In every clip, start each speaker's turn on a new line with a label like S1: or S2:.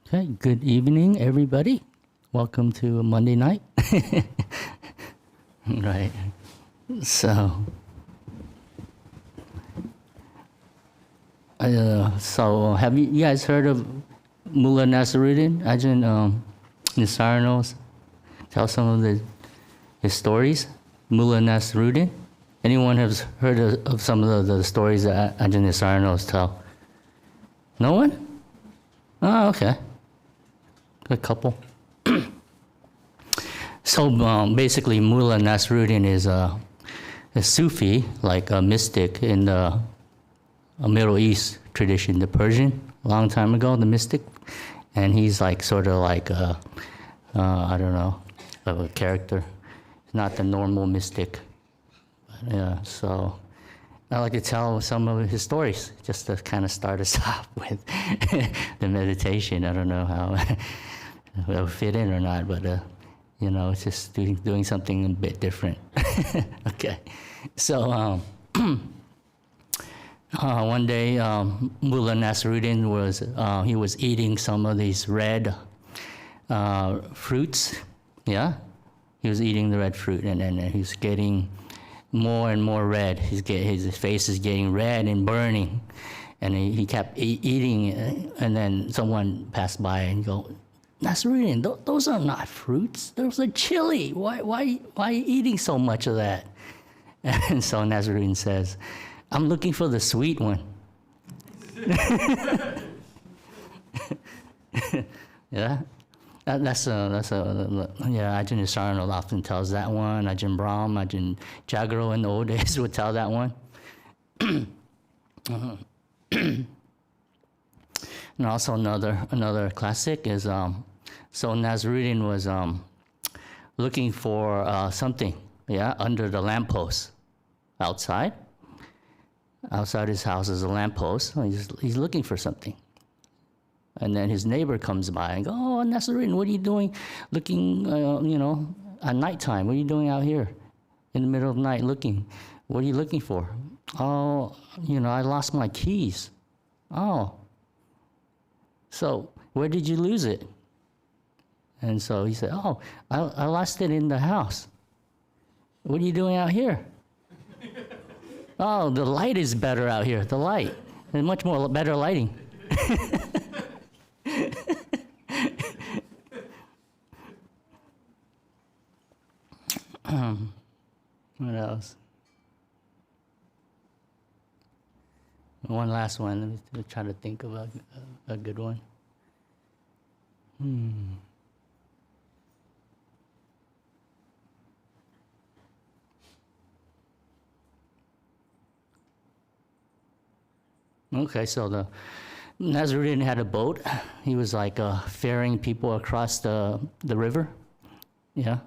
S1: Okay, good evening, everybody. Welcome to Monday night. Right. So have you guys heard of Mula Nasrudin? Ajahn Nisarno tell some of his stories. Mula Nasrudin. Anyone has heard of some of the stories that Ajahn Nisarno tell? No one? Oh, okay. A couple. So basically, Mula Nasrudin is a Sufi, like a mystic in the Middle East tradition, the Persian, a long time ago, the mystic. And he's like sort of like I don't know, of a character. He's not the normal mystic. Yeah, so I like to tell some of his stories just to kind of start us off with the meditation. I don't know how it'll fit in or not, but it's just doing something a bit different. Okay, so one day Mula Nasrudin was eating some of these red fruits. Yeah, he was eating the red fruit, and then he was getting more and more red. His face is getting red and burning, and he kept eating. And then someone passed by and go, Nasrudin, those are not fruits. Those are chili. Why are you eating so much of that? And so Nasrudin says, I'm looking for the sweet one. Yeah. Ajahn Nisarno often tells that one. Ajahn Brahm, Ajahn Jagaro in the old days would tell that one. And also another classic is so Nasrudin was looking for something, under the lamppost outside. Outside his house is a lamppost. He's looking for something. And then his neighbor comes by and goes, oh, Nasrudin, what are you doing looking, at nighttime? What are you doing out here in the middle of the night looking? What are you looking for? Oh, I lost my keys. Oh. So where did you lose it? And so he said, oh, I lost it in the house. What are you doing out here? Oh, the light is better out here, the light. There's much more better lighting. What else? One last one. Let me try to think of a good one. Okay, so the Nasrudin had a boat. He was like ferrying people across the river. Yeah.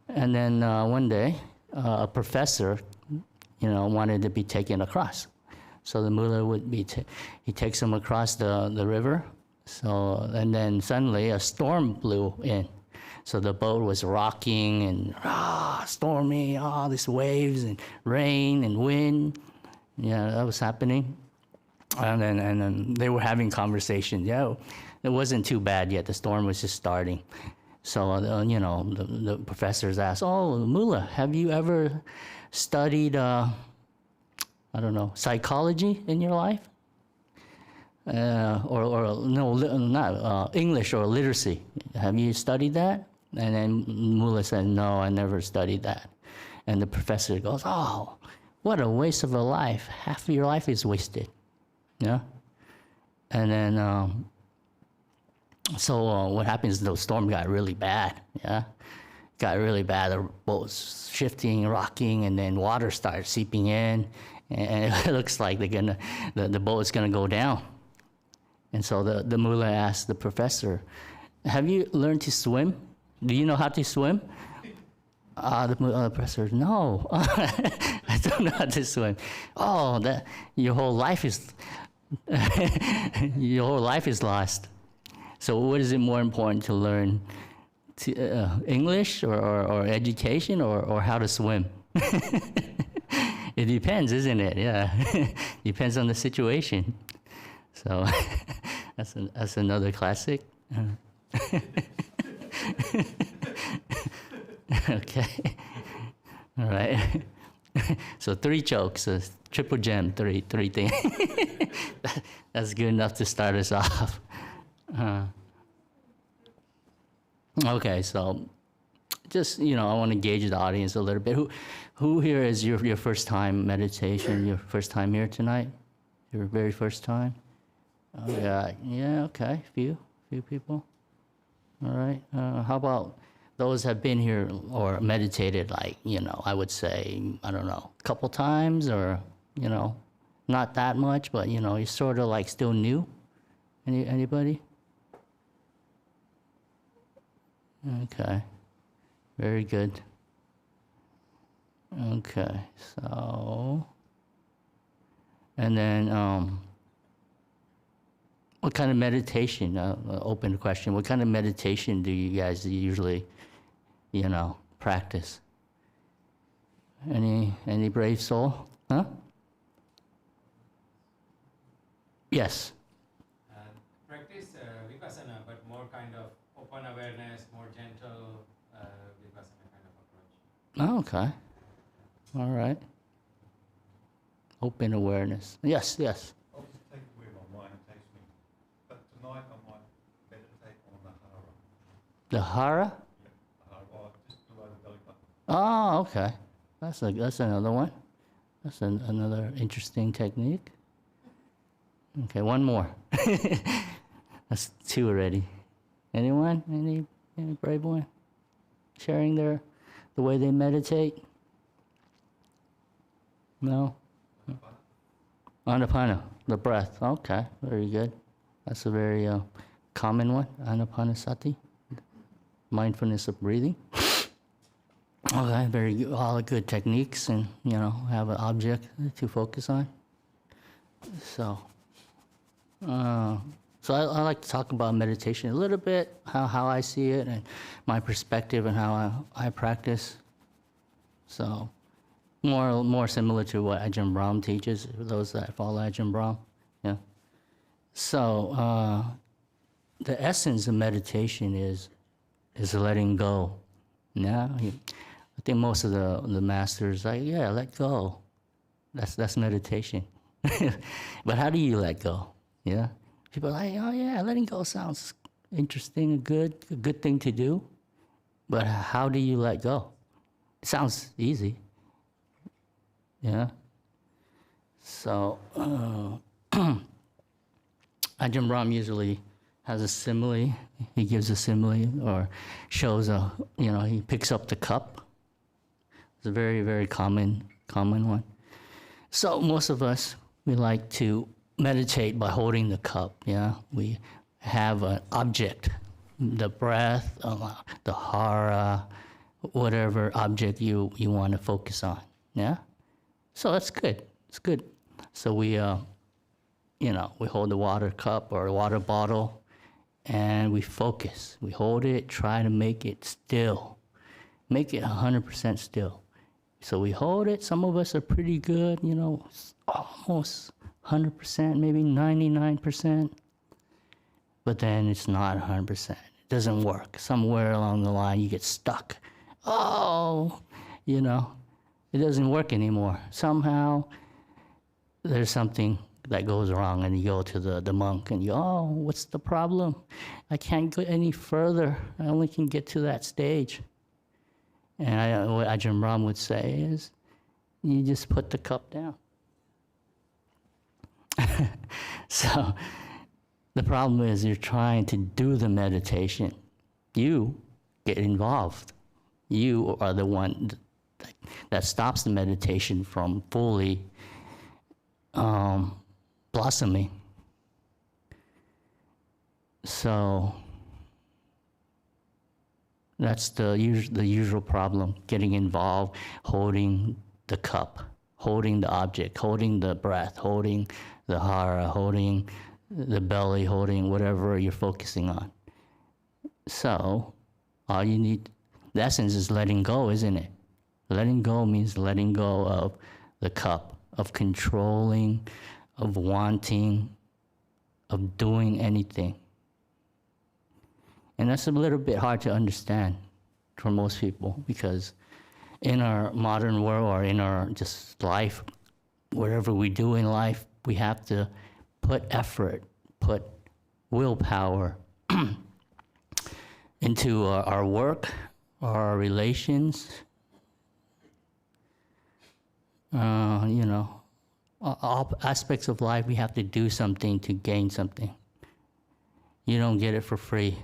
S1: And then one day, a professor, wanted to be taken across. So the mullah he takes him across the river. So, and then suddenly a storm blew in. So the boat was rocking and stormy, all these waves and rain and wind. Yeah, that was happening. And then they were having conversations. Yeah, it wasn't too bad yet. The storm was just starting. So, the professors asked, oh, Mullah, have you ever studied, psychology in your life? Not English or literacy. Have you studied that? And then Mullah said, no, I never studied that. And the professor goes, oh, what a waste of a life. Half of your life is wasted. Yeah? And then, what happens, the storm got really bad, yeah? Got really bad, the boat was shifting, rocking, and then water started seeping in, and it looks like the boat is gonna go down. And so the mullah asked the professor, have you learned to swim? Do you know how to swim? The professor, no, I don't know how to swim. Oh, your whole life is lost. So what is it more important to learn? English or education or how to swim? It depends, isn't it? Yeah, depends on the situation. So That's another classic. Okay. All right. So 3 jokes, triple gem, three things. That's good enough to start us off. Okay, so just, I want to gauge the audience a little bit. Who here is your first time meditation, your first time here tonight? Your very first time? Oh, yeah, okay, few people. All right, how about those have been here or meditated, like, I would say, I don't know, a couple times or, not that much, but, you're sort of like still new? Anybody? Okay, very good. Okay, so, and then, what kind of meditation, open question, what kind of meditation do you guys usually, practice? Any brave soul? Huh? Yes.
S2: Practice vipassana, but more kind of open awareness, more gentle vipassana kind of approach.
S1: Oh, okay. All right. Open awareness. Yes.
S3: I'll just take where my mind takes me. But tonight I might meditate on the hara.
S1: The hara?
S3: Yeah, just below the belly button.
S1: Oh, okay. That's another one. That's another interesting technique. Okay, one more. That's 2 already. Anyone? Any brave one? Sharing the way they meditate? No? Anapana, the breath. Okay, very good. That's a very common one, anapanasati, mindfulness of breathing. Okay, very good. All good techniques, and have an object to focus on. So I like to talk about meditation a little bit, how I see it, and my perspective, and how I practice. So more similar to what Ajahn Brahm teaches, for those that follow Ajahn Brahm. Yeah. So the essence of meditation is letting go. Yeah. I think most of the masters like, yeah, let go. That's meditation. But how do you let go? Yeah. People are like, oh yeah, letting go sounds interesting, a good thing to do. But how do you let go? It sounds easy. Yeah. So Ajahn Brahm usually has a simile. He gives a simile or shows he picks up the cup. It's a very, very common one. So most of us, we like to meditate by holding the cup. Yeah, we have an object, the breath, the hara, whatever object you want to focus on. Yeah, so that's good. It's good. So we hold the water cup or a water bottle, and we focus. We hold it, try to make it still, make it 100% still. So we hold it. Some of us are pretty good, almost 100%, maybe 99%. But then it's not 100%. It doesn't work. Somewhere along the line, you get stuck. Oh, it doesn't work anymore. Somehow, there's something that goes wrong, and you go to the monk, and what's the problem? I can't go any further. I only can get to that stage. And what Ajahn Brahm would say is, you just put the cup down. So the problem is you're trying to do the meditation. You get involved. You are the one that stops the meditation from fully blossoming. So that's the usual problem, getting involved, holding the cup, holding the object, holding the breath, holding the hara, holding the belly, holding whatever you're focusing on. So all you need, the essence is letting go, isn't it? Letting go means letting go of the cup, of controlling, of wanting, of doing anything. And that's a little bit hard to understand for most people, because in our modern world, or in our just life, whatever we do in life, we have to put effort, put willpower into our work, our relations, all aspects of life. We have to do something to gain something. You don't get it for free.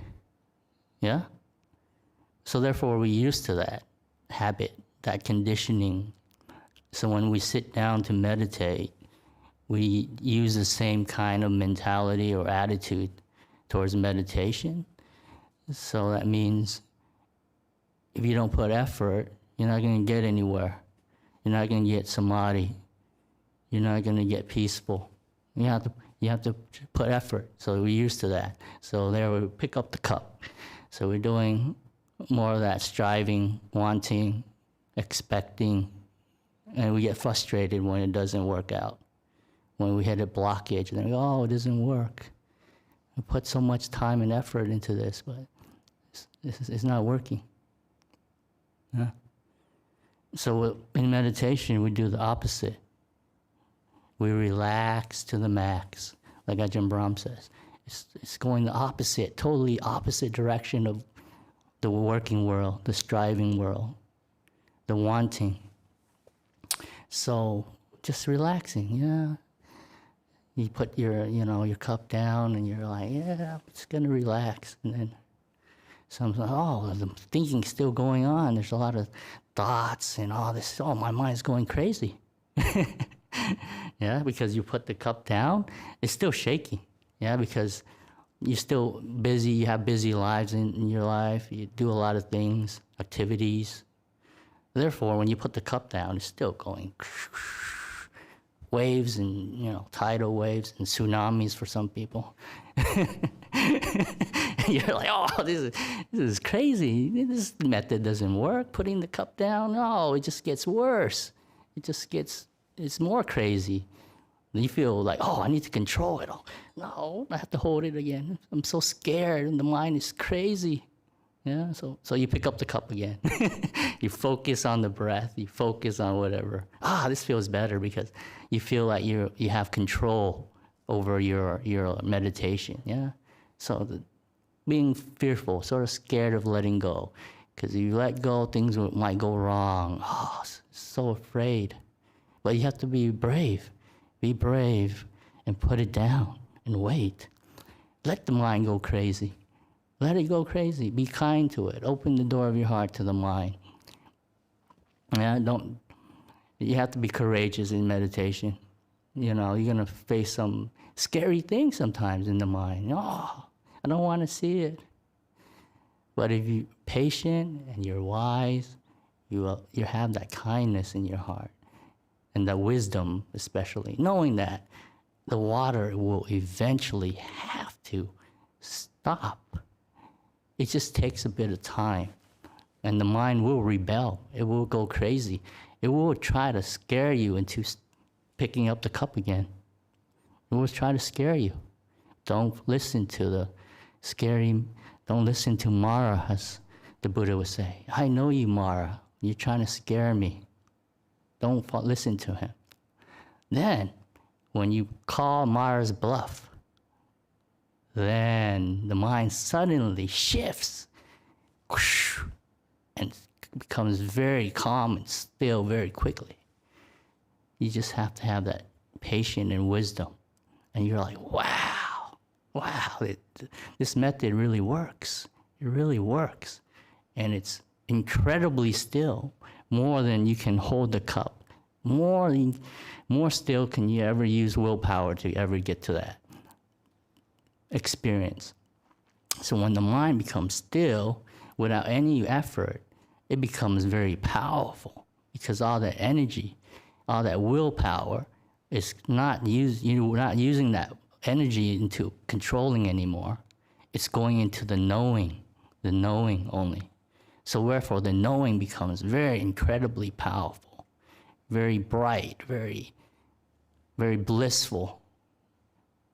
S1: Yeah? So therefore, we're used to that habit, that conditioning. So when we sit down to meditate, we use the same kind of mentality or attitude towards meditation. So that means if you don't put effort, you're not going to get anywhere. You're not going to get samadhi. You're not going to get peaceful. You have to put effort. So we're used to that. So there we pick up the cup. So we're doing more of that striving, wanting, expecting, and we get frustrated when it doesn't work out. When we hit a blockage, and then we go, oh, it doesn't work. We put so much time and effort into this, but it's not working. Yeah. So in meditation, we do the opposite. We relax to the max, like Ajahn Brahm says. It's going the opposite, totally opposite direction of the working world, the striving world, the wanting. So just relaxing, yeah. You put your cup down and you're like, yeah, I'm just gonna relax. And then someone's like, oh, the thinking's still going on. There's a lot of thoughts and all this. Oh, my mind's going crazy. Yeah, because you put the cup down, it's still shaking. Yeah, because you're still busy, you have busy lives in your life, you do a lot of things, activities. Therefore, when you put the cup down, it's still going waves and, tidal waves and tsunamis for some people. You're like, oh, this is crazy. This method doesn't work. Putting the cup down, no, it just gets worse. It's more crazy. You feel like, oh, I need to control it. Oh, no, I have to hold it again. I'm so scared, and the mind is crazy. Yeah, so you pick up the cup again. You focus on the breath. You focus on whatever. This feels better because you feel like you have control over your meditation. Yeah, so being fearful, sort of scared of letting go, because if you let go, things might go wrong. Oh, so afraid. But you have to be brave. Be brave and put it down and wait. Let the mind go crazy. Let it go crazy. Be kind to it. Open the door of your heart to the mind. Yeah, you have to be courageous in meditation. You're going to face some scary things sometimes in the mind. Oh, I don't want to see it. But if you're patient and you're wise, you have that kindness in your heart. And the wisdom, especially, knowing that the water will eventually have to stop. It just takes a bit of time. And the mind will rebel. It will go crazy. It will try to scare you into picking up the cup again. It will try to scare you. Don't listen to the don't listen to Mara, as the Buddha would say. I know you, Mara. You're trying to scare me. Don't listen to him. Then, when you call Mara's bluff, then the mind suddenly shifts and becomes very calm and still very quickly. You just have to have that patience and wisdom. And you're like, wow, this method really works. It really works. And it's incredibly still. More than you can hold the cup. More still can you ever use willpower to ever get to that experience. So when the mind becomes still, without any effort, it becomes very powerful, because all that energy, all that willpower is not you're not using that energy into controlling anymore. It's going into the knowing only. So wherefore the knowing becomes very incredibly powerful, very bright, very, very blissful.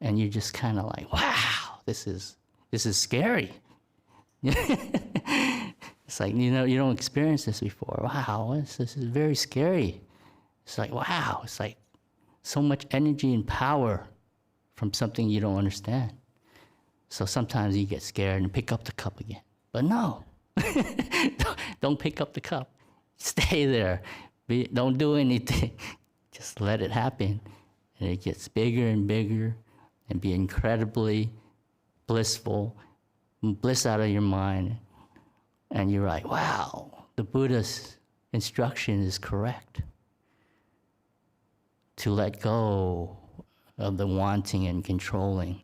S1: and you're just kind of like, wow, this is scary. It's like, you don't experience this before. Wow, this is very scary. It's like, wow, it's like so much energy and power from something you don't understand. So sometimes you get scared and pick up the cup again. But no, don't pick up the cup. Stay there. Don't do anything. Just let it happen. And it gets bigger and bigger and be incredibly blissful, bliss out of your mind. And you're like, wow, the Buddha's instruction is correct. To let go of the wanting and controlling.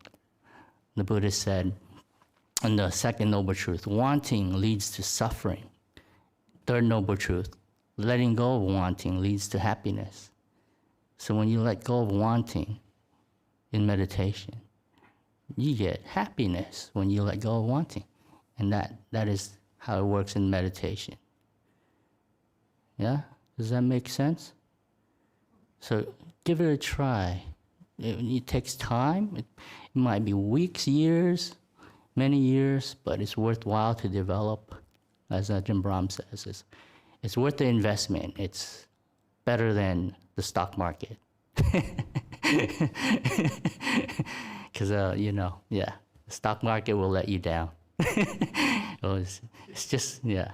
S1: The Buddha said, in the second noble truth, wanting leads to suffering. Third noble truth, letting go of wanting leads to happiness. So when you let go of wanting in meditation, you get happiness when you let go of wanting. And that is how it works in meditation. Yeah? Does that make sense? So give it a try. It takes time. It might be weeks, years, many years, but it's worthwhile to develop. As Ajahn Brahm says, it's worth the investment. It's better than the stock market. Because, the stock market will let you down. It's just, yeah.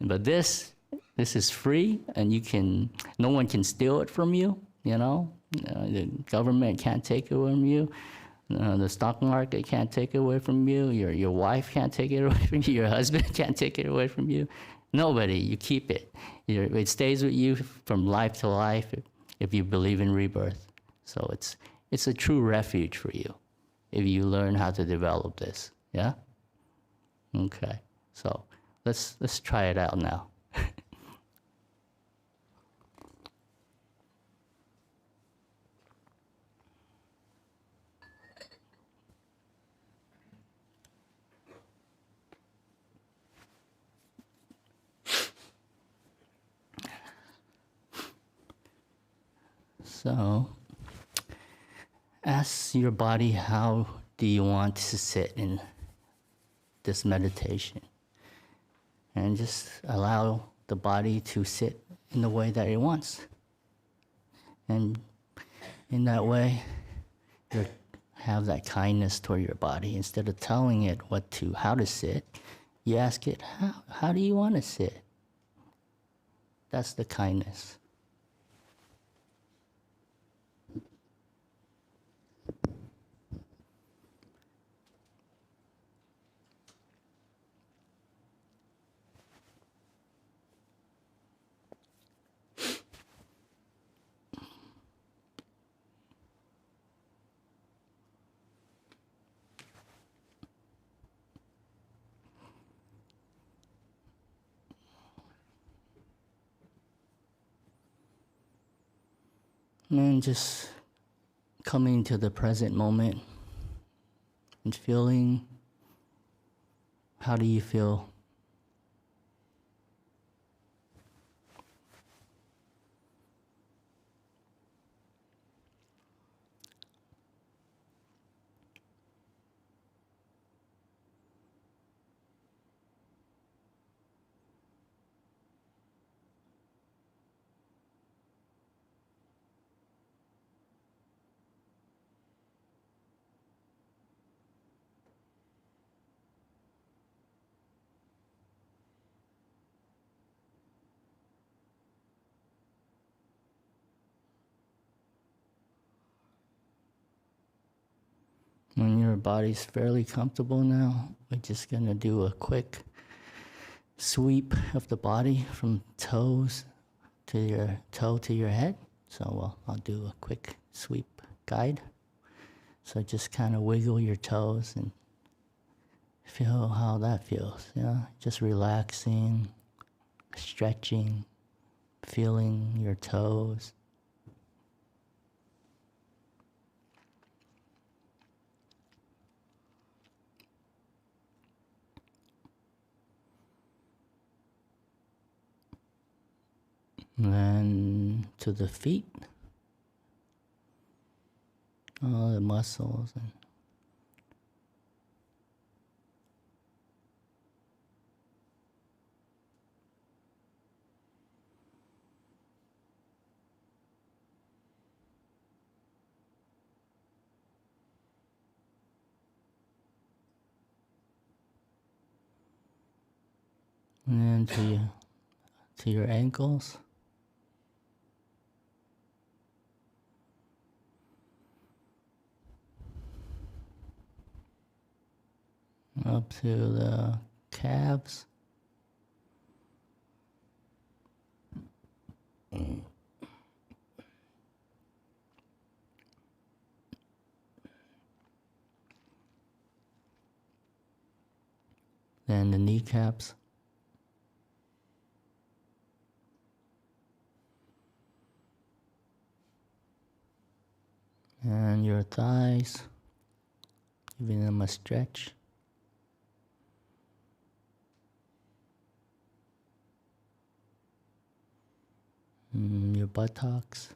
S1: But this is free, and no one can steal it from you, the government can't take it from you. The stock market can't take it away from you. Your wife can't take it away from you. Your husband can't take it away from you. Nobody. You keep it. It stays with you from life to life if you believe in rebirth. So it's a true refuge for you if you learn how to develop this. Yeah? Okay. So let's try it out now. So, ask your body, how do you want to sit in this meditation? And just allow the body to sit in the way that it wants. And in that way, you have that kindness toward your body. Instead of telling it how to sit, you ask it, how do you want to sit? That's the kindness. And just coming to the present moment and feeling, how do you feel? When your body's fairly comfortable now, we're just going to do a quick sweep of the body from toes to your toe to your head. So I'll do a quick sweep guide. So just kind of wiggle your toes and feel how that feels. Yeah, just relaxing, stretching, feeling your toes. Then to the feet, all the muscles. And then to your ankles. Up to the calves. Then the kneecaps. And your thighs, giving them a stretch. Your buttocks.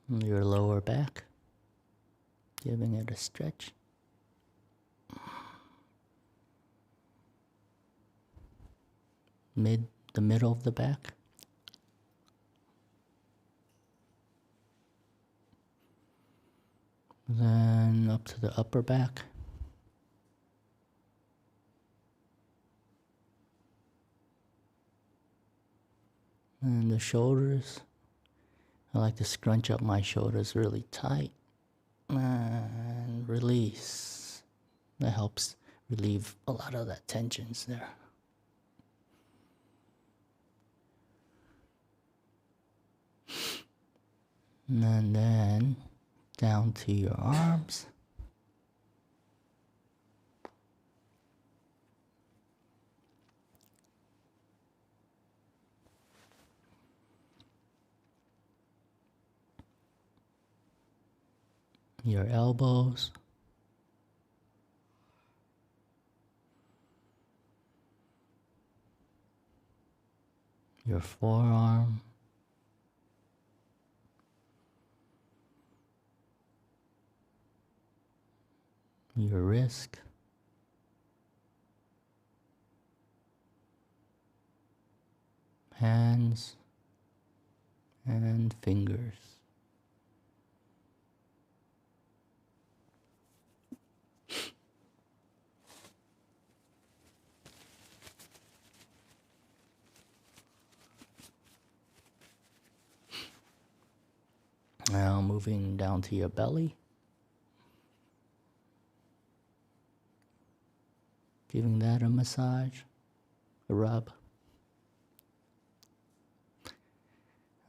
S1: Your lower back, giving it a stretch. The middle of the back. Then up to the upper back. And the shoulders. I like to scrunch up my shoulders really tight and release. That helps relieve a lot of that tensions there. And then down to your arms. Your elbows. Your forearm. Your wrist. Hands and fingers. Now moving down to your belly. Giving that a massage, a rub.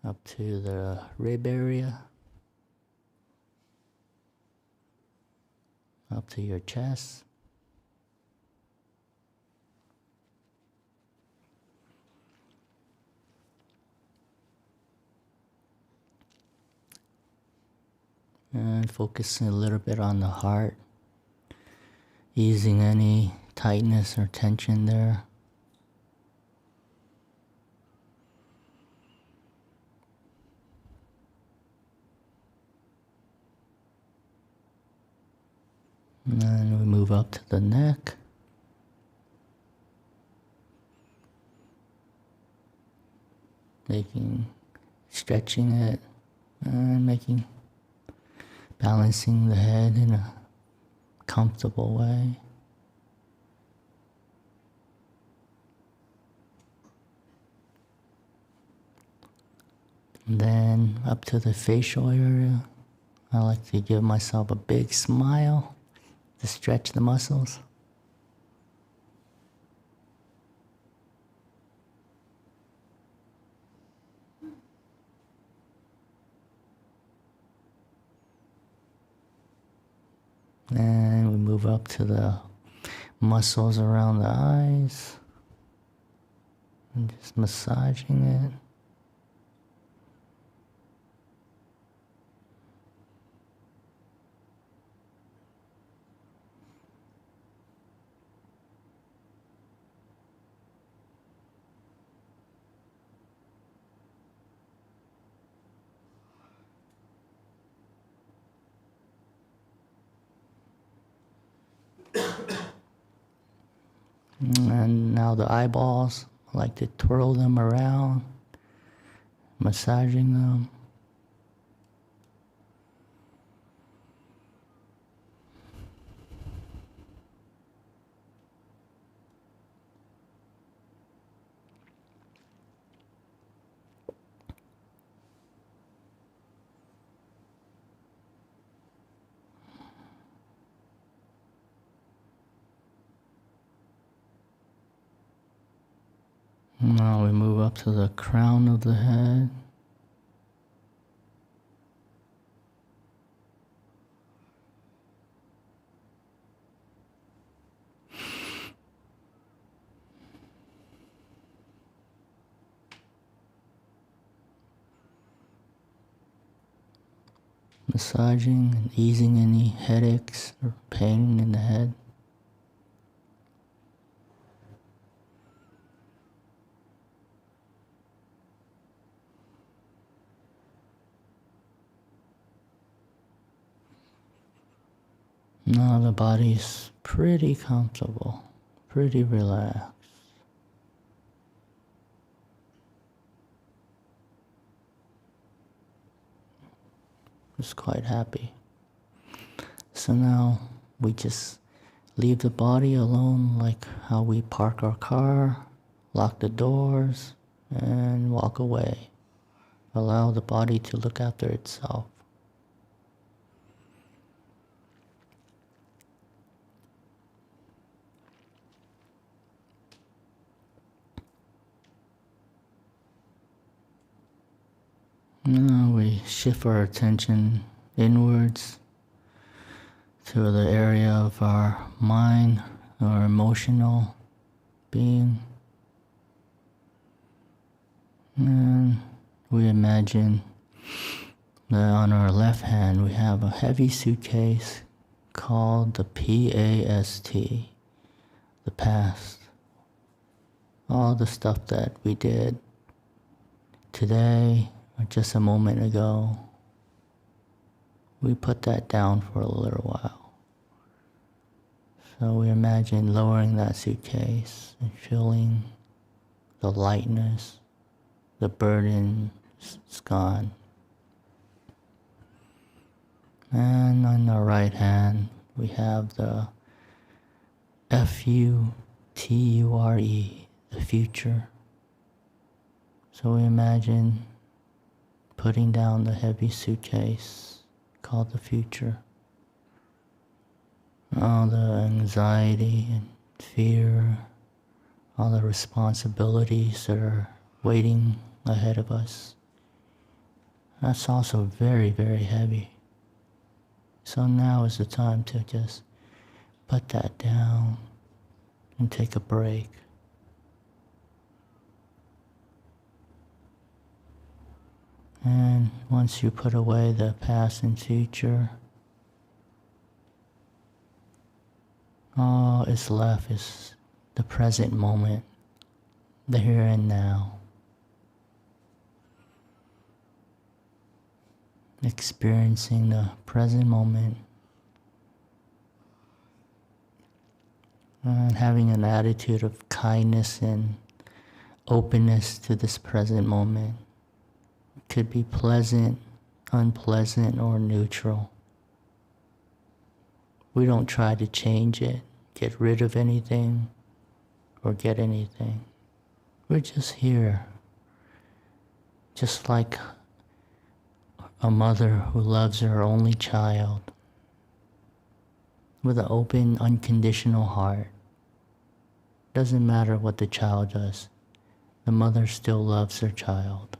S1: Up to the rib area. Up to your chest. And focusing a little bit on the heart, easing any tightness or tension there. And then we move up to the neck. Stretching it and balancing the head in a comfortable way. And then up to the facial area, I like to give myself a big smile to stretch the muscles. And we move up to the muscles around the eyes and just massaging it. And now the eyeballs, I like to twirl them around, massaging them. Now we move up to the crown of the head. Massaging and easing any headaches or pain in the head. Now the body's pretty comfortable, pretty relaxed. Just quite happy. So now we just leave the body alone, like how we park our car, lock the doors, and walk away. Allow the body to look after itself. Now we shift our attention inwards to the area of our mind, our emotional being. And we imagine that on our left hand we have a heavy suitcase called the PAST, the past. All the stuff that we did today or just a moment ago, we put that down for a little while. So we imagine lowering that suitcase and feeling the lightness, the burden is gone. And on the right hand, we have the FUTURE, the future. So we imagine putting down the heavy suitcase called the future. All the anxiety and fear, all the responsibilities that are waiting ahead of us. That's also very, very heavy. So now is the time to just put that down and take a break. And once you put away the past and future, all is left is the present moment, the here and now. Experiencing the present moment and having an attitude of kindness and openness to this present moment. It could be pleasant, unpleasant, or neutral. We don't try to change it, get rid of anything, or get anything. We're just here, just like a mother who loves her only child with an open, unconditional heart. Doesn't matter what the child does, the mother still loves her child.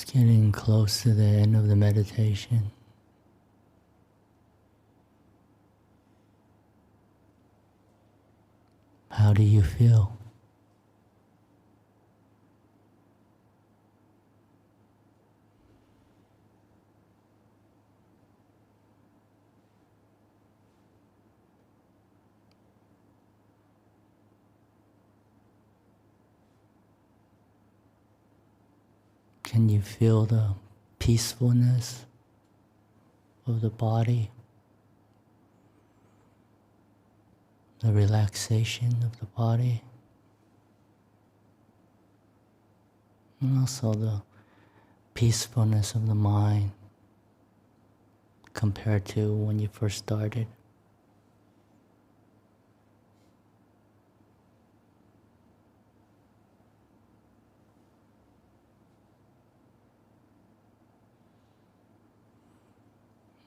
S1: It's getting close to the end of the meditation. How do you feel? Can you feel the peacefulness of the body? The relaxation of the body? And also the peacefulness of the mind compared to when you first started.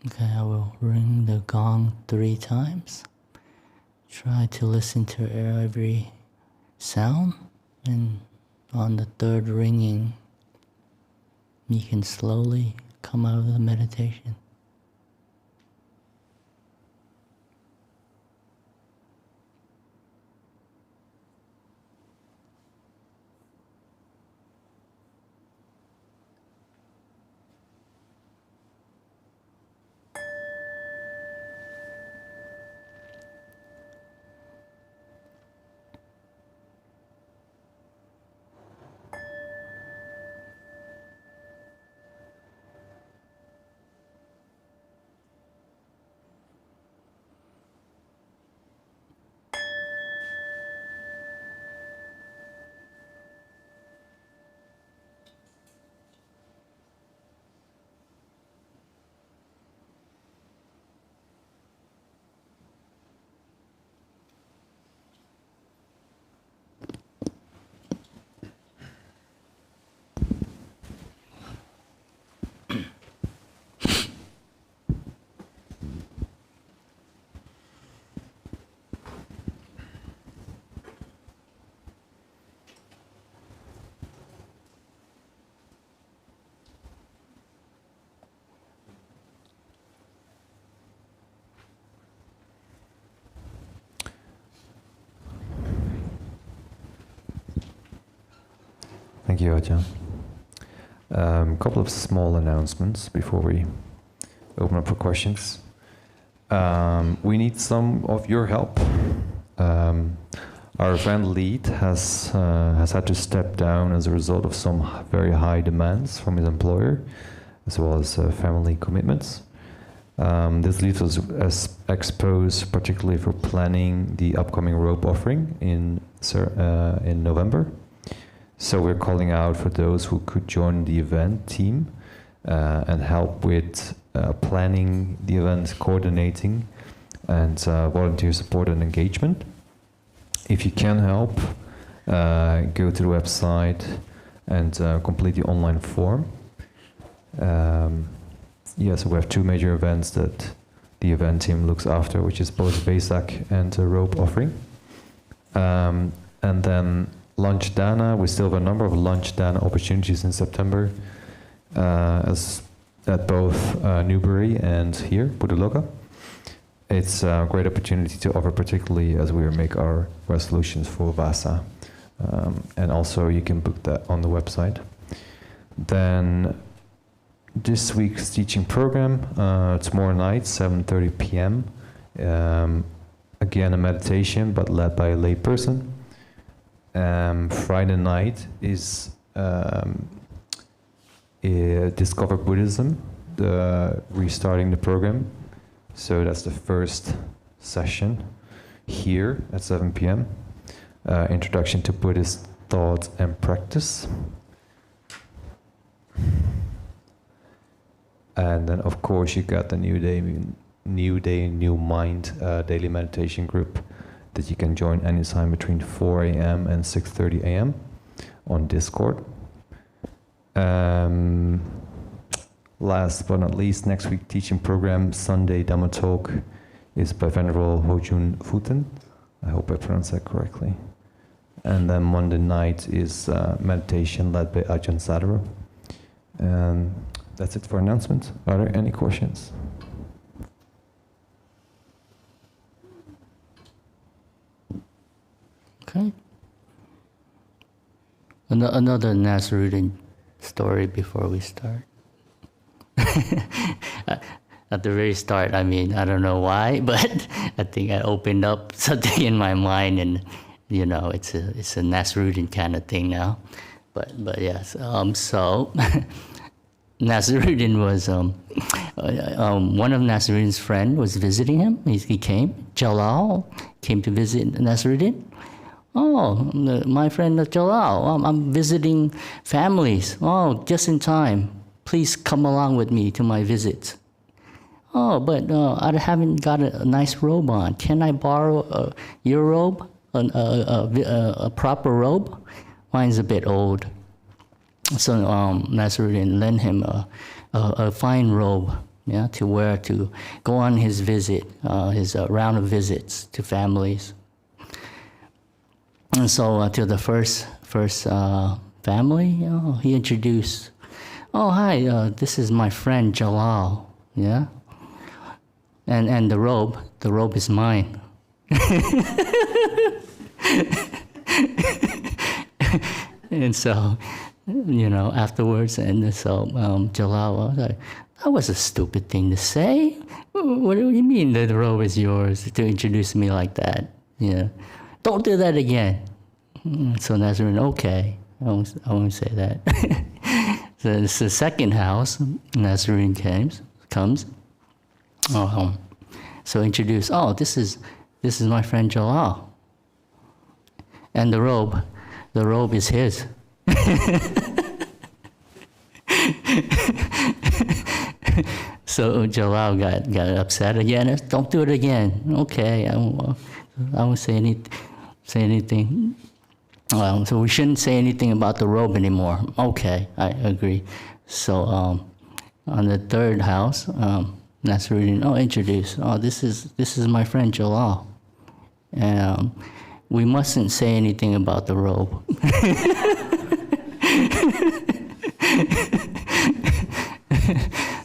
S1: Okay, I will ring the gong 3 times. Try to listen to every sound, and on the 3rd ringing, you can slowly come out of the meditation.
S4: Thank you, Ajahn. A couple of small announcements before we open up for questions. We need some of your help. Our event lead has had to step down as a result of some very high demands from his employer, as well as family commitments. This leaves us as exposed, particularly for planning the upcoming robe offering in November. So we're calling out for those who could join the event team and help with planning the event, coordinating, and volunteer support and engagement. If you can help, go to the website and complete the online form. So we have 2 major events that the event team looks after, which is both Vesak and a robe offering. And then Lunch Dana, we still have a number of Lunch Dana opportunities in September, as at both Newbury and here, Buddhaloka. It's a great opportunity to offer, particularly as we make our resolutions for Vasa. And also you can book that on the website. Then this week's teaching program, tomorrow night, 7:30 p.m. Again, a meditation, but led by a lay person. Friday night is Discover Buddhism, restarting the program. So that's the first session here at 7 p.m. Introduction to Buddhist Thought and Practice. And then, of course, you got the New Day, New Mind daily meditation group that you can join anytime between 4 a.m. and 6:30 a.m. on Discord. Last but not least, next week teaching program, Sunday Dhamma talk, is by Venerable Hojun Futen. I hope I pronounced that correctly. And then Monday night is meditation led by Ajahn Sadhara. And that's it for announcements. Are there any questions?
S1: Okay. Another Nasrudin story before we start. At the very start, I mean, I don't know why, but I think I opened up something in my mind, and you know, it's a Nasrudin kind of thing now. But yes, so Nasrudin was one of Nasrudin's friend was visiting him. He came. Jalal came to visit Nasrudin. Oh, my friend Jalal, I'm visiting families. Oh, just in time. Please come along with me to my visits. Oh, but I haven't got a nice robe on. Can I borrow your robe, a proper robe? Mine's a bit old. So Nasrudin lent him a fine robe, yeah, to wear to go on his visit, his round of visits to families. And so to the first family, he introduced, oh, hi, this is my friend Jalal, yeah? And the robe is mine. And so, you know, afterwards, and so Jalal was like, that was a stupid thing to say. What do you mean that the robe is yours to introduce me like that? Yeah. Don't do that again. So Nasrudin, okay, I won't say that. So it's the second house, Nasrudin comes. So introduce, oh, this is my friend Jalal. And the robe is his. So Jalal got upset again. Don't do it again. Okay, I won't say anything. So we shouldn't say anything about the robe anymore. Okay, I agree. So on the third house, Nasrudin, introduce. Oh, this is my friend Jalal. And we mustn't say anything about the robe.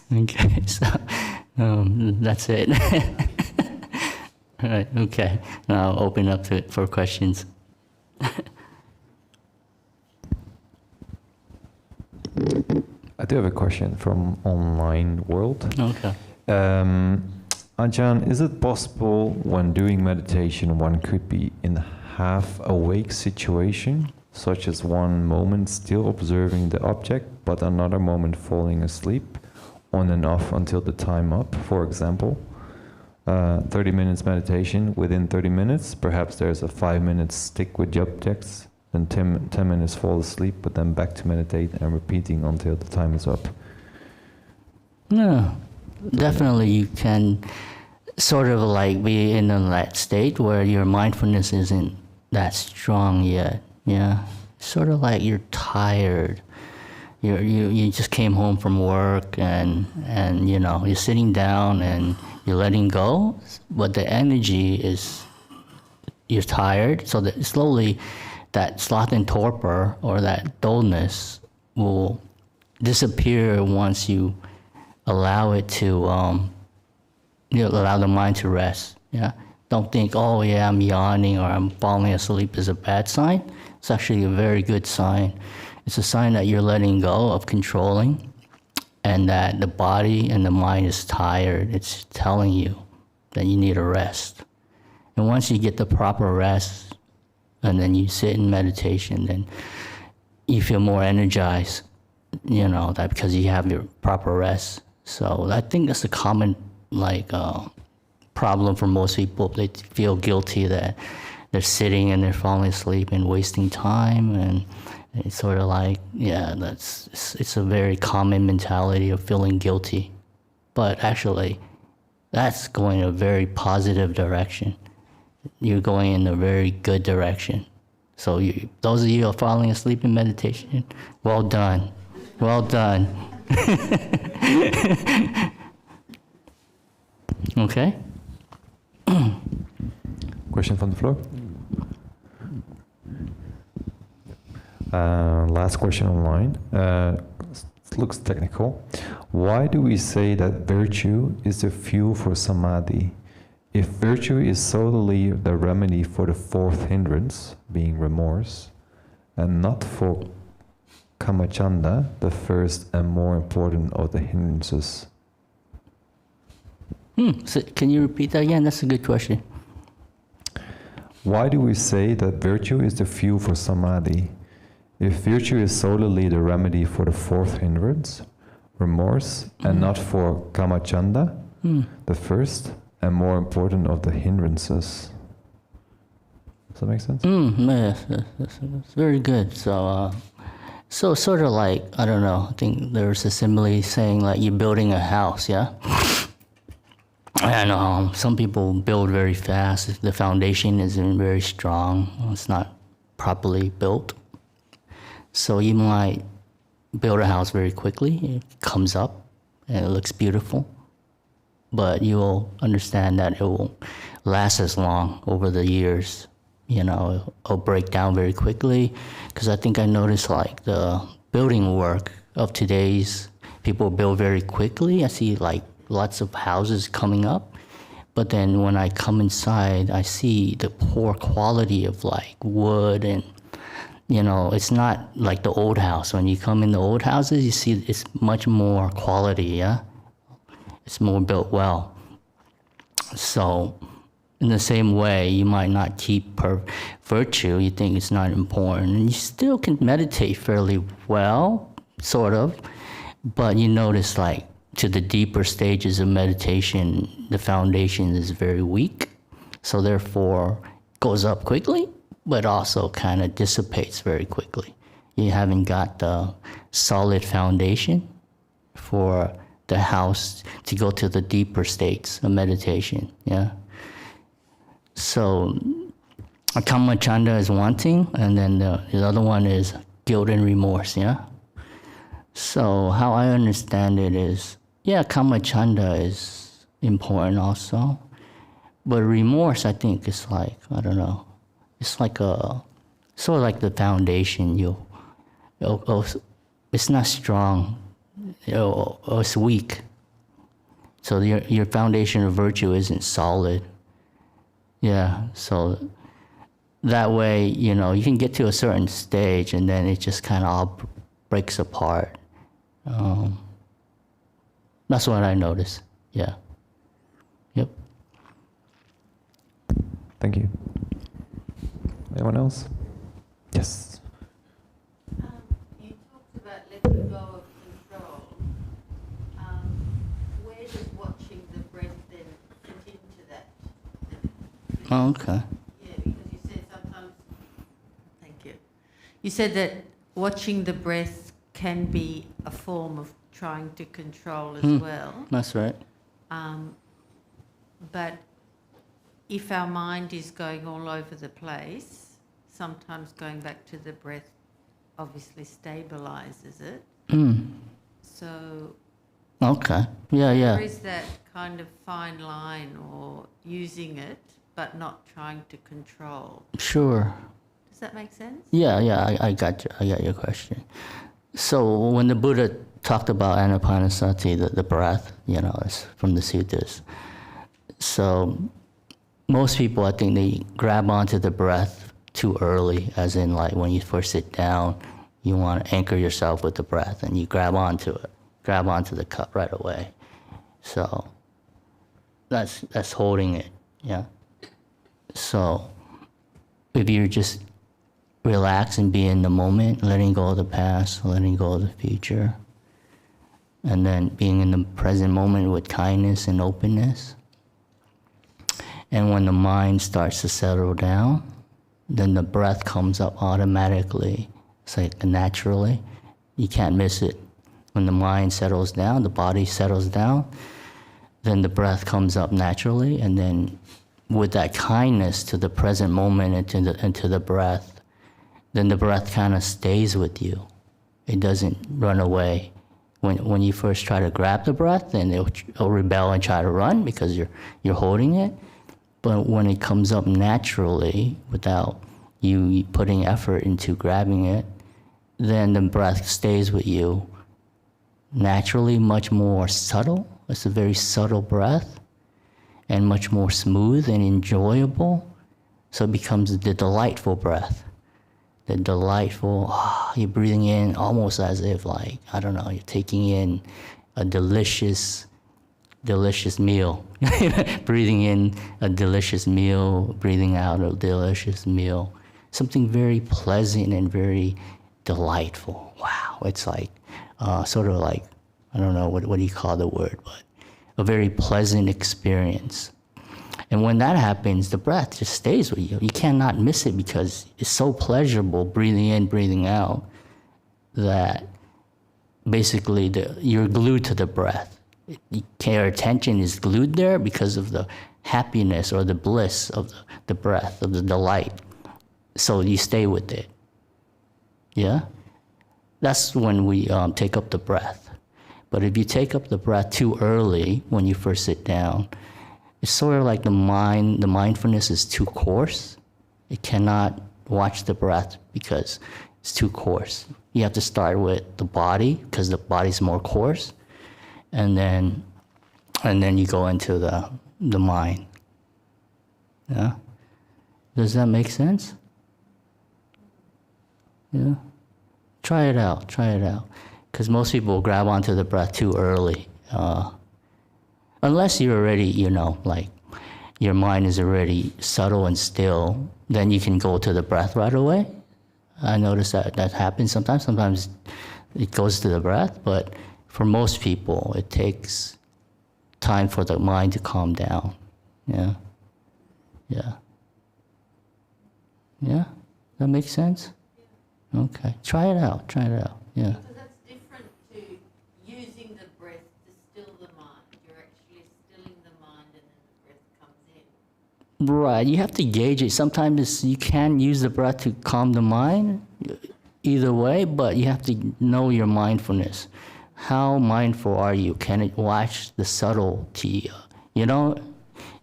S1: Okay, so that's it. All right, okay. Now I'll open up for questions.
S4: I do have a question from online world.
S1: Okay.
S4: Ajahn, is it possible when doing meditation one could be in half-awake situation, such as one moment still observing the object, but another moment falling asleep, on and off until the time up, for example? 30 minutes meditation, within 30 minutes, perhaps there's a 5 minutes stick with the objects, then 10 minutes fall asleep, but then back to meditate and repeating until the time is up.
S1: No, definitely you can sort of like be in that state where your mindfulness isn't that strong yet, yeah? Sort of like you're tired. You just came home from work and you know, you're sitting down and you're letting go, but the energy is, you're tired, so that slowly that sloth and torpor or that dullness will disappear once you allow it to, allow the mind to rest, yeah? Don't think, oh yeah, I'm yawning or I'm falling asleep is a bad sign. It's actually a very good sign. It's a sign that you're letting go of controlling and that the body and the mind is tired. It's telling you that you need a rest. And once you get the proper rest and then you sit in meditation, then you feel more energized, you know, that because you have your proper rest. So I think that's a common problem for most people. They feel guilty that they're sitting and they're falling asleep and wasting time, and it's sort of like, yeah, it's a very common mentality of feeling guilty. But actually, that's going in a very positive direction. You're going in a very good direction. So those of you who are falling asleep in meditation, well done. Well done. Okay?
S4: Question from the floor? Last question online. looks technical. Why do we say that virtue is the fuel for samadhi? If virtue is solely the remedy for the fourth hindrance, being remorse, and not for kamachanda, the first and more important of the hindrances.
S1: So can you repeat that again? That's a good question.
S4: Why do we say that virtue is the fuel for samadhi? If virtue is solely the remedy for the fourth hindrance, remorse, and not for kamachanda, the first and more important of the hindrances. Does that make sense?
S1: Yes, that's very good. So, so sort of like, I don't know, I think there's a simile saying like you're building a house, yeah? And some people build very fast if the foundation isn't very strong, it's not properly built. So you might build a house very quickly, it comes up and it looks beautiful, but you will understand that it won't last as long over the years. You know, it'll break down very quickly, because I think I noticed like the building work of today's people build very quickly. I see like lots of houses coming up, but then when I come inside, I see the poor quality of like wood, and you know, it's not like the old house. When you come in the old houses, you see it's much more quality, yeah? It's more built well. So in the same way, you might not keep virtue, you think it's not important, and you still can meditate fairly well, sort of, but you notice like to the deeper stages of meditation, the foundation is very weak, so therefore it goes up quickly, but also kind of dissipates very quickly. You haven't got the solid foundation for the house to go to the deeper states of meditation, yeah? So, kamachanda is wanting, and then the other one is guilt and remorse, yeah? So, how I understand it is, yeah, kamachanda is important also, but remorse, I think, is like, I don't know, it's like a, sort of like the foundation, it's not strong, it's weak. So your foundation of virtue isn't solid. Yeah, so that way, you know, you can get to a certain stage and then it just kind of all breaks apart. That's what I noticed, yeah. Yep.
S4: Thank you. Anyone else? Yes.
S5: You talked about letting go of control. Where does watching the breath then fit into that?
S1: Oh, okay.
S5: Yeah, because you said sometimes. Thank you. You said that watching the breath can be a form of trying to control as well.
S1: That's right.
S5: But if our mind is going all over the place, sometimes going back to the breath obviously stabilizes it. So
S1: Okay, yeah.
S5: there is that kind of fine line, or using it but not trying to control.
S1: Sure.
S5: Does that make sense?
S1: Yeah, I got you. I got your question. So when the Buddha talked about anapanasati, the breath, you know, it's from the suttas. So most people, I think, they grab onto the breath too early, as in like when you first sit down, you want to anchor yourself with the breath and you grab onto it, grab onto the cup right away. So that's holding it, yeah. So if you just relax and be in the moment, letting go of the past, letting go of the future, and then being in the present moment with kindness and openness. And when the mind starts to settle down, then the breath comes up automatically. It's like naturally. You can't miss it. When the mind settles down, the body settles down, then the breath comes up naturally, and then with that kindness to the present moment and to the breath, then the breath kind of stays with you. It doesn't run away. When you first try to grab the breath, then it'll rebel and try to run because you're holding it. But when it comes up naturally, without you putting effort into grabbing it, then the breath stays with you, naturally much more subtle. It's a very subtle breath and much more smooth and enjoyable. So it becomes the delightful breath. The delightful, you're breathing in almost as if like, I don't know, you're taking in a delicious meal. Breathing in a delicious meal, breathing out a delicious meal. Something very pleasant and very delightful. Wow, it's like, sort of like, I don't know, what do you call the word, but a very pleasant experience. And when that happens, the breath just stays with you. You cannot miss it because it's so pleasurable, breathing in, breathing out, that basically you're glued to the breath. Your attention is glued there because of the happiness or the bliss of the breath, of the delight. So you stay with it. Yeah? That's when we take up the breath. But if you take up the breath too early when you first sit down, it's sort of like the mindfulness is too coarse. It cannot watch the breath because it's too coarse. You have to start with the body because the body's more coarse, and then you go into the mind. Yeah? Does that make sense? Yeah? Try it out. Because most people grab onto the breath too early. Unless you're already, like your mind is already subtle and still, then you can go to the breath right away. I notice that happens sometimes. Sometimes it goes to the breath, but for most people, it takes time for the mind to calm down. Yeah? That makes sense? Okay. Try it out. Yeah.
S5: Because that's different to using the breath to still the mind. You're actually stilling the mind and then the breath comes in.
S1: Right. You have to gauge it. Sometimes you can use the breath to calm the mind, either way, but you have to know your mindfulness. How mindful are you? Can it watch the subtlety?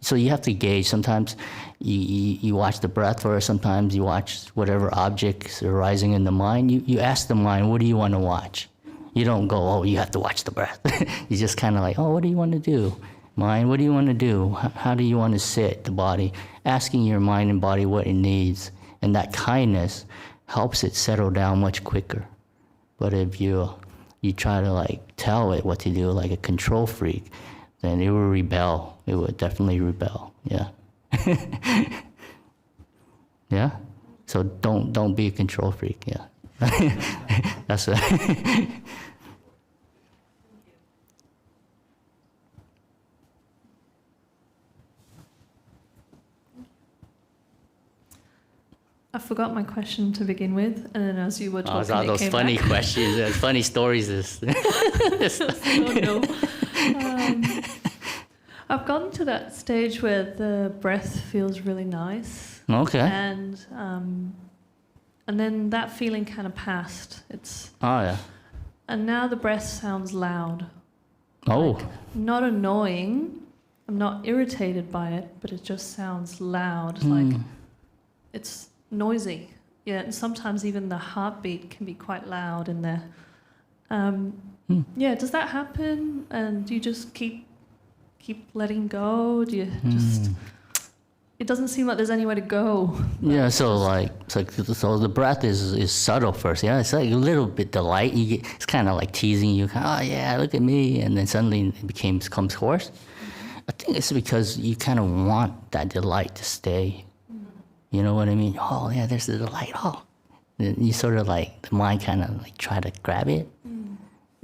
S1: So you have to gauge. Sometimes you watch the breath first. Sometimes you watch whatever objects are arising in the mind. You ask the mind, what do you want to watch? You don't go, oh, you have to watch the breath. You just kind of like, oh, what do you want to do? Mind, what do you want to do? How do you want to sit, the body? Asking your mind and body what it needs. And that kindness helps it settle down much quicker. But if you try to like tell it what to do like a control freak, then it will rebel. It would definitely rebel. Yeah. Yeah? So don't be a control freak. Yeah. That's it.
S6: I forgot my question to begin with, and then as you were talking,
S1: It's all those funny questions, funny stories.
S6: Oh no. I've gotten to that stage where the breath feels really nice.
S1: Okay.
S6: And then that feeling kind of passed.
S1: Yeah.
S6: And now the breath sounds loud.
S1: Oh.
S6: Like, not annoying. I'm not irritated by it, but it just sounds loud. Like it's noisy. Yeah, and sometimes even the heartbeat can be quite loud in there. Yeah, does that happen? And do you just keep letting go? Do you just... It doesn't seem like there's anywhere to go.
S1: Yeah, so the breath is subtle first. Yeah, it's like a little bit delight. It's kind of like teasing you. Oh yeah, look at me, and then suddenly it becomes coarse. I think it's because you kind of want that delight to stay. You know what I mean? Oh yeah, there's the delight. Oh, and you sort of like the mind kind of like try to grab it,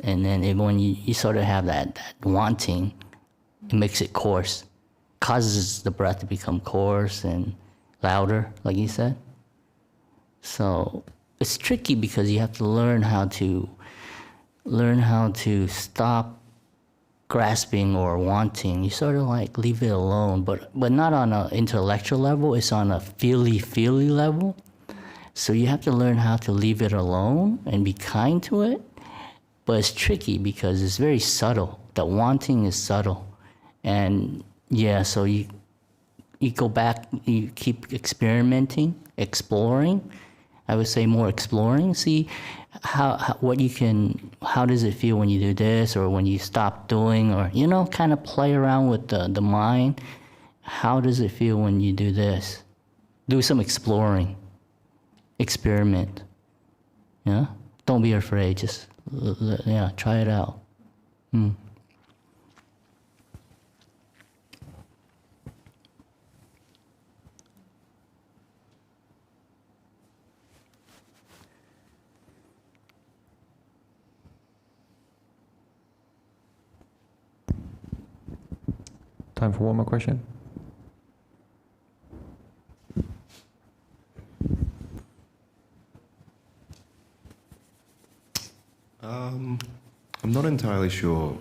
S1: and then when you sort of have that wanting, it makes it coarse. Causes the breath to become coarse and louder, like you said. So it's tricky because you have to learn how to stop grasping or wanting. You sort of like leave it alone, but not on an intellectual level. It's on a feely level. So you have to learn how to leave it alone and be kind to it. But it's tricky because it's very subtle. The wanting is subtle, and yeah, so you go back, you keep experimenting, exploring. I would say more exploring. See how does it feel when you do this, or when you stop doing, or kind of play around with the mind. How does it feel when you do this? Do some exploring, experiment. Yeah, don't be afraid. Just try it out.
S4: Time for one more question.
S7: I'm not entirely sure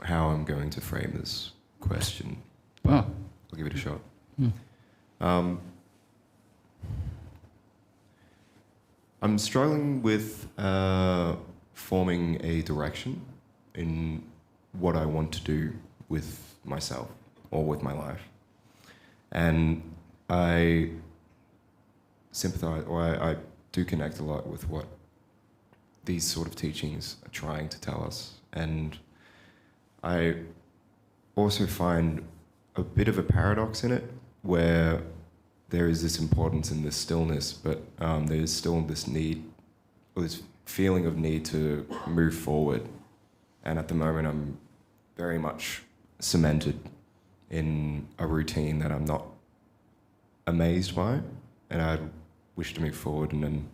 S7: how I'm going to frame this question, but I'll give it a shot. I'm struggling with forming a direction in what I want to do with myself or with my life. And I sympathize, or I do connect a lot with what these sort of teachings are trying to tell us. And I also find a bit of a paradox in it, where there is this importance in this stillness, but there's still this need, or this feeling of need to move forward. And at the moment, I'm very much cemented in a routine that I'm not amazed by, and I wish to move forward. And then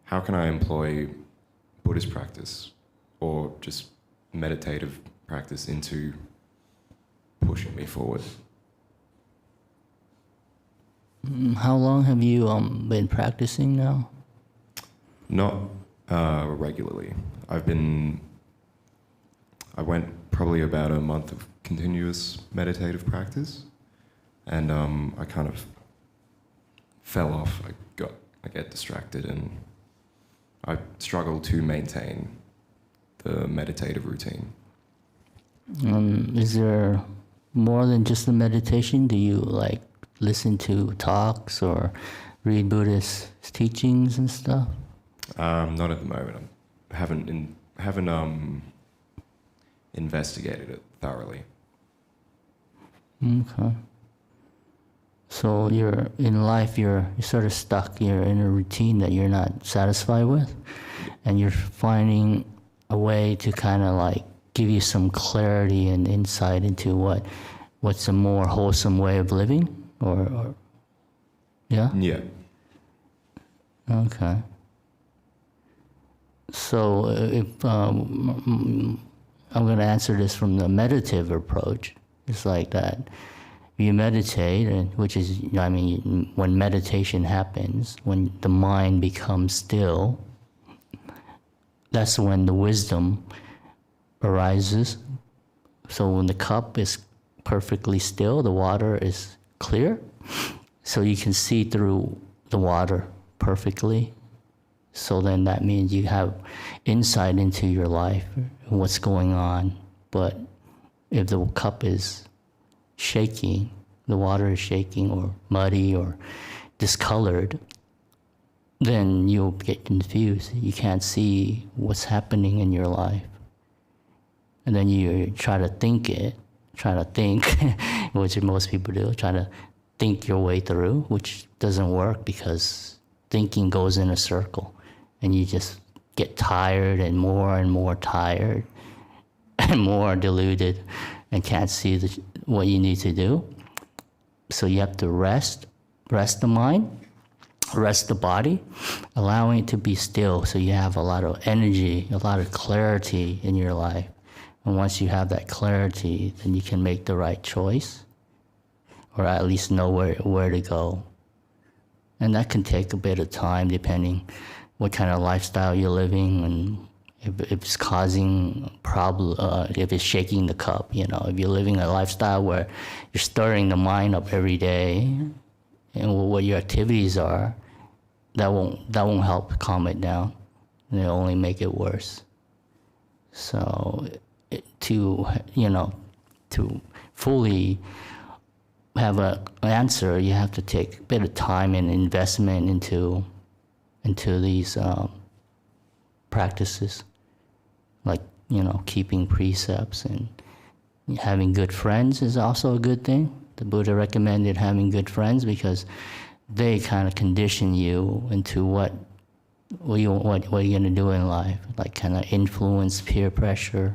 S7: how can I employ Buddhist practice or just meditative practice into pushing me forward?
S1: How long have you been practicing now?
S7: Not regularly. I went probably about a month of continuous meditative practice, and I kind of fell off. I get distracted, and I struggle to maintain the meditative routine.
S1: Is there more than just the meditation? Do you listen to talks or read Buddhist teachings and stuff?
S7: Not at the moment. I haven't investigated it thoroughly.
S1: Okay. So you're in life, you're sort of stuck. You're in a routine that you're not satisfied with, and you're finding a way to kind of give you some clarity and insight into what's a more wholesome way of living, or yeah?
S7: Yeah.
S1: Okay. So if I'm going to answer this from the meditative approach, it's like that. You meditate, which is, when meditation happens, when the mind becomes still, that's when the wisdom arises. So when the cup is perfectly still, the water is clear, so you can see through the water perfectly. So then that means you have insight into your life, what's going on. But if the cup is shaking, the water is shaking or muddy or discolored, then you'll get confused. You can't see what's happening in your life. And then you try to think, which most people do, try to think your way through, which doesn't work because thinking goes in a circle. And you just get tired and more tired and more deluded and can't see what you need to do. So you have to rest the mind, rest the body, allowing it to be still so you have a lot of energy, a lot of clarity in your life. And once you have that clarity, then you can make the right choice, or at least know where to go. And that can take a bit of time depending what kind of lifestyle you're living, and if it's causing problem, if it's shaking the cup. If you're living a lifestyle where you're stirring the mind up every day, and what your activities are, that won't help calm it down. It'll only make it worse. So to fully have an answer, you have to take a bit of time and investment into into these practices, like, you know, keeping precepts, and having good friends is also a good thing. The Buddha recommended having good friends because they kind of condition you into what you're going to do in life, like kind of influence, peer pressure,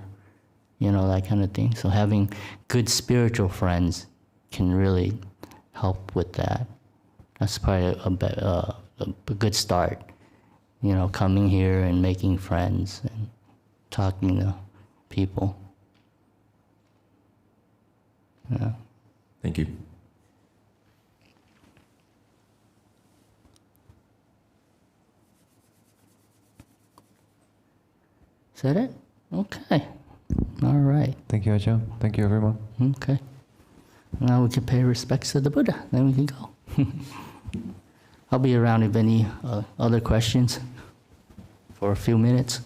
S1: you know, that kind of thing. So having good spiritual friends can really help with that. That's probably a good start, you know, coming here and making friends and talking to people. Yeah.
S7: Thank you.
S1: Is that it? Okay. All right.
S4: Thank you, Ajahn. Thank you, everyone.
S1: Okay. Now we can pay respects to the Buddha. Then we can go. I'll be around if any other questions for a few minutes.